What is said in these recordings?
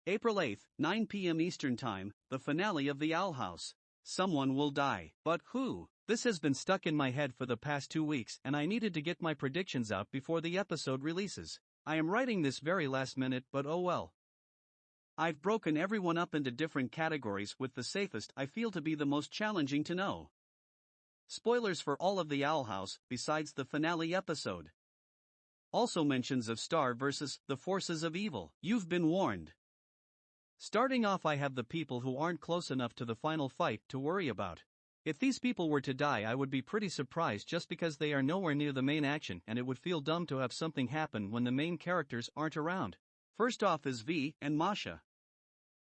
April 8th, 9 p.m. Eastern Time, the finale of The Owl House. Someone will die, but who? This has been stuck in my head for the past 2 weeks, and I needed to get my predictions out before the episode releases. I am writing this very last minute, but oh well. I've broken everyone up into different categories, with the safest I feel to be the most challenging to know. Spoilers for all of The Owl House, besides the finale episode. Also mentions of Star versus the forces of evil. You've been warned. Starting off, I have the people who aren't close enough to the final fight to worry about. If these people were to die, I would be pretty surprised just because they are nowhere near the main action, and it would feel dumb to have something happen when the main characters aren't around. First off is V and Masha.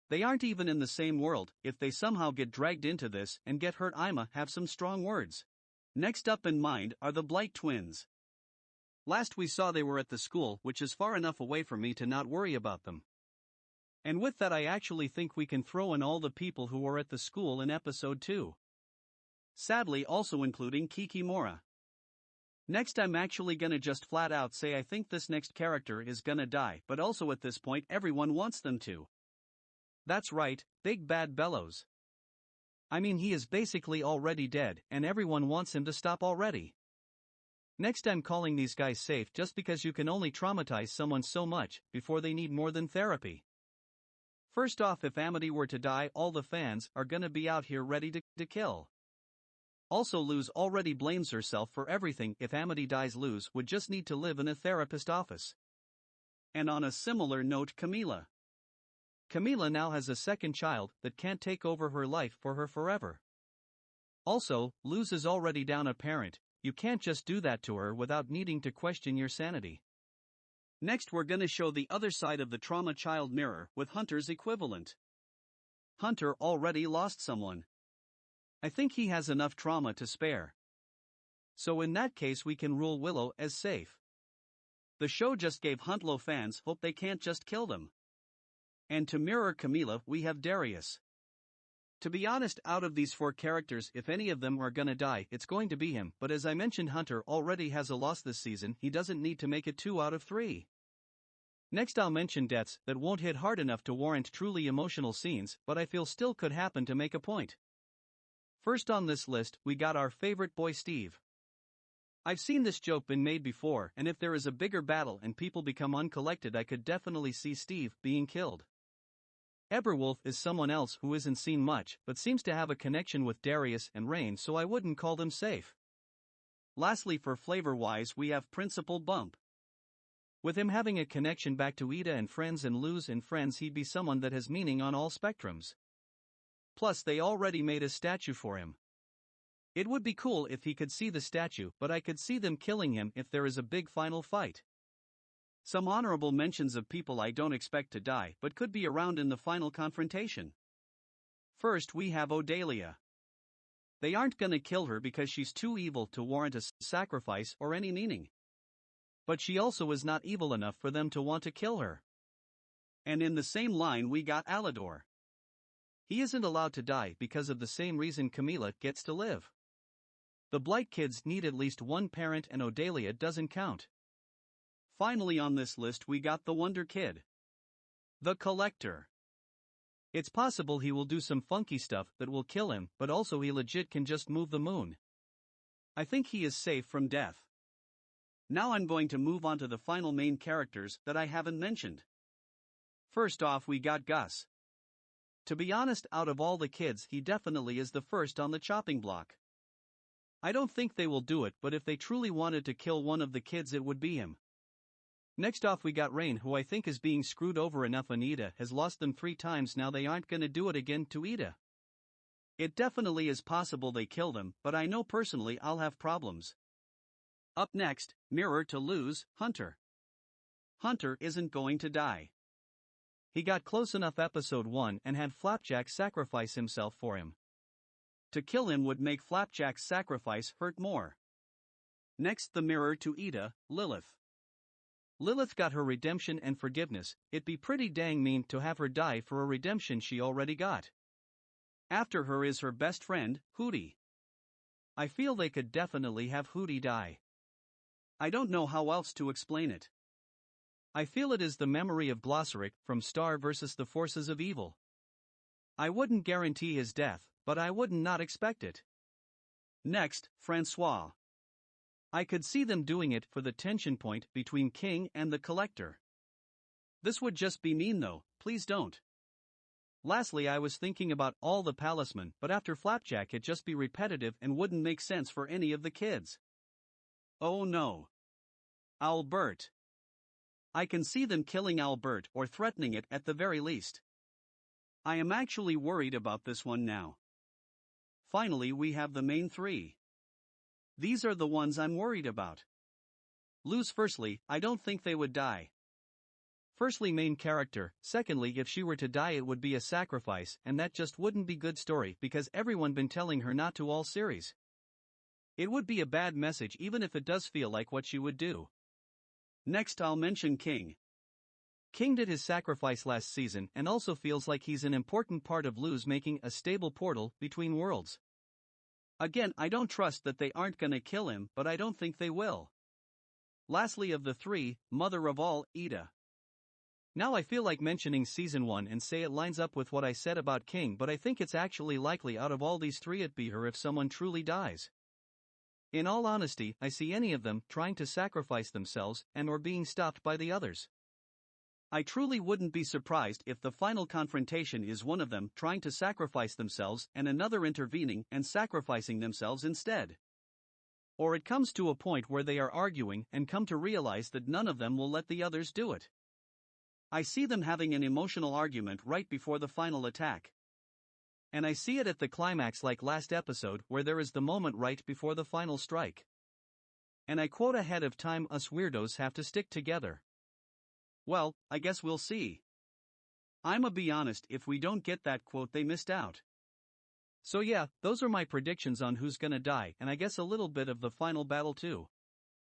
They aren't even in the same world. If they somehow get dragged into this and get hurt, I'ma have some strong words. Next up in mind are the Blight twins. Last we saw they were at the school, which is far enough away for me to not worry about them. And with that, I actually think we can throw in all the people who were at the school in episode 2. Sadly, also including Kikimora. Next, I'm actually gonna just flat out say I think this next character is gonna die, but also at this point everyone wants them to. That's right, Big Bad Bellows. I mean, he is basically already dead, and everyone wants him to stop already. Next, I'm calling these guys safe just because you can only traumatize someone so much before they need more than therapy. First off, if Amity were to die, all the fans are gonna be out here ready to kill. Also, Luz already blames herself for everything. If Amity dies, Luz would just need to live in a therapist office. And on a similar note, Camila. Camila now has a second child that can't take over her life for her forever. Also, Luz is already down a parent. You can't just do that to her without needing to question your sanity. Next, we're gonna show the other side of the trauma child mirror with Hunter's equivalent. Hunter already lost someone. I think he has enough trauma to spare. So in that case, we can rule Willow as safe. The show just gave Huntlo fans hope they can't just kill them. And to mirror Camila, we have Darius. To be honest, out of these 4 characters, if any of them are gonna die, it's going to be him, but as I mentioned, Hunter already has a loss this season. He doesn't need to make it 2 out of 3. Next, I'll mention deaths that won't hit hard enough to warrant truly emotional scenes, but I feel still could happen to make a point. First on this list, we got our favorite boy Steve. I've seen this joke been made before, and if there is a bigger battle and people become uncollected, I could definitely see Steve being killed. Eberwolf is someone else who isn't seen much, but seems to have a connection with Darius and Rain, so I wouldn't call them safe. Lastly, for flavor-wise, we have Principal Bump. With him having a connection back to Ida and friends and Luz and friends, he'd be someone that has meaning on all spectrums. Plus, they already made a statue for him. It would be cool if he could see the statue, but I could see them killing him if there is a big final fight. Some honorable mentions of people I don't expect to die but could be around in the final confrontation. First, we have Odalia. They aren't gonna kill her because she's too evil to warrant a sacrifice or any meaning. But she also is not evil enough for them to want to kill her. And in the same line, we got Alador. He isn't allowed to die because of the same reason Camila gets to live. The Blight kids need at least one parent, and Odalia doesn't count. Finally on this list, we got the Wonder Kid. The Collector. It's possible he will do some funky stuff that will kill him, but also he legit can just move the moon. I think he is safe from death. Now I'm going to move on to the final main characters that I haven't mentioned. First off, we got Gus. To be honest, out of all the kids, he definitely is the first on the chopping block. I don't think they will do it, but if they truly wanted to kill one of the kids, it would be him. Next off, we got Rain, who I think is being screwed over enough, and Ida has lost them 3 times now. They aren't gonna do it again to Ida. It definitely is possible they kill them, but I know personally I'll have problems. Up next, mirror to Luz, Hunter. Hunter isn't going to die. He got close enough episode 1 and had Flapjack sacrifice himself for him. To kill him would make Flapjack's sacrifice hurt more. Next, the mirror to Ida, Lilith. Lilith got her redemption and forgiveness. It'd be pretty dang mean to have her die for a redemption she already got. After her is her best friend, Hooty. I feel they could definitely have Hooty die. I don't know how else to explain it. I feel it is the memory of Glossaric from Star vs. the Forces of Evil. I wouldn't guarantee his death, but I wouldn't not expect it. Next, Francois. I could see them doing it for the tension point between King and the Collector. This would just be mean though, please don't. Lastly, I was thinking about all the palismen, but after Flapjack it'd just be repetitive and wouldn't make sense for any of the kids. Oh no. Albert. I can see them killing Albert or threatening it at the very least. I am actually worried about this one now. Finally, we have the main three. These are the ones I'm worried about. Luz. Firstly, I don't think they would die. Firstly, main character. Secondly, if she were to die it would be a sacrifice, and that just wouldn't be good story because everyone been telling her not to all series. It would be a bad message even if it does feel like what she would do. Next I'll mention King. King did his sacrifice last season and also feels like he's an important part of Luz making a stable portal between worlds. Again, I don't trust that they aren't gonna kill him, but I don't think they will. Lastly of the three, mother of all, Eda. Now I feel like mentioning season 1 and say it lines up with what I said about King, but I think it's actually likely out of all these three it'd be her if someone truly dies. In all honesty, I see any of them trying to sacrifice themselves and or being stopped by the others. I truly wouldn't be surprised if the final confrontation is one of them trying to sacrifice themselves and another intervening and sacrificing themselves instead. Or it comes to a point where they are arguing and come to realize that none of them will let the others do it. I see them having an emotional argument right before the final attack. And I see it at the climax like last episode where there is the moment right before the final strike. And I quote ahead of time, us weirdos have to stick together. Well, I guess we'll see. I'ma be honest, if we don't get that quote they missed out. So yeah, those are my predictions on who's gonna die and I guess a little bit of the final battle too.